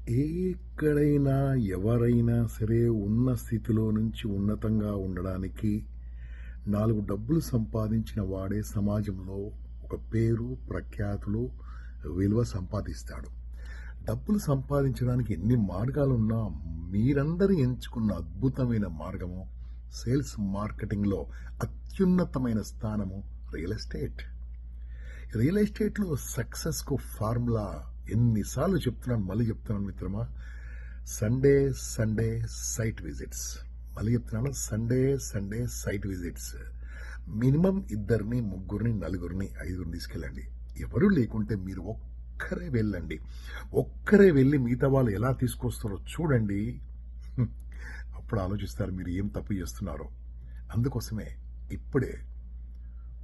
ఎక్కడైనా ఎవరైనా సరే ఉన్న స్థితిలో నుంచి ఉన్నతంగా ఉండడానికి 4 డబ్బులు సంపాదించిన వాడే సమాజంలో ఒక పేరు, ప్రఖ్యాతులు, విలువ సంపాదిస్తాడు. డబ్బులు సంపాదించడానికి ఎన్ని మార్గాలున్నా మీరందరూ ఎంచుకున్న అద్భుతమైన మార్గము సేల్స్ మార్కెటింగ్‌లో అత్యున్నతమైన స్థానము రియల్ ఎస్టేట్. రియల్ ఎస్టేట్‌లో సక్సెస్‌కు ఫార్ములా ఎన్నిసార్లు చెప్తున్నాను, మళ్ళీ చెప్తున్నాను మిత్రమా. Sunday, Sunday site visits. మళ్ళీ చెప్తున్నాను, Sunday, Sunday site visits. Minimum ఇద్దరిని, ముగ్గురిని, నలుగురిని, ఐదుగురిని తీసుకెళ్ళండి. ఎవరూ లేకుంటే మీరు ఒక్కరే వెళ్ళండి. ఒక్కరే వెళ్ళి మిగతా వాళ్ళు ఎలా తీసుకొస్తారో చూడండి. హ్మ్. అప్పుడు ఆలోచిస్తారు మీరు ఏం తప్పు చేస్తున్నారో. అందుకోసమే ఇప్పుడే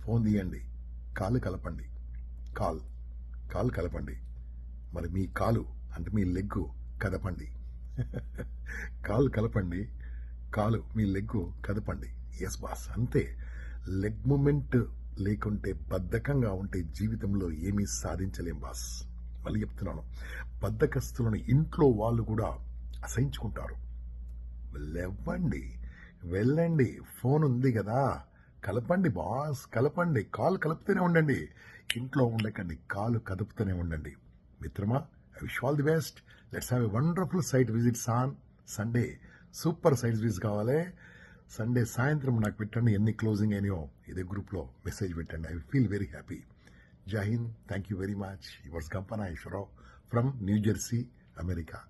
ఫోన్ తీయండి, కాలు కలపండి. కాల్ కాలు కలపండి. మరి మీ కాలు అంటే మీ లెగ్గు కదపండి. కాలు కలపండి, కాలు మీ లెగ్గు కదపండి. ఎస్ బాస్, అంతే. లెగ్ మూమెంట్ లేకుంటే బద్ధకంగా ఉంటే జీవితంలో ఏమీ సాధించలేం బాస్. మళ్ళీ చెప్తున్నాను, బద్ధకస్తులను ఇంట్లో వాళ్ళు కూడా అసహించుకుంటారు. లేవండి, వెళ్ళండి, ఫోన్ ఉంది కదా, కలపండి బాస్, కలపండి. కాలు కలుపుతూనే ఉండండి. ఇంట్లో ఉండకండి, కాలు కదుపుతూనే ఉండండి. మిత్రమా, I wish all the best. Let's have a wonderful site visits on Sunday. Super site visits కావాలి. సండే సాయంత్రం నాకు పెట్టండి, ఎన్ని క్లోజింగ్ అయినాయో ఇదే గ్రూప్లో మెసేజ్ పెట్టండి. I feel very happy. జై హింద్, thank you very much. Yours Kampana Eswararao from New Jersey, America.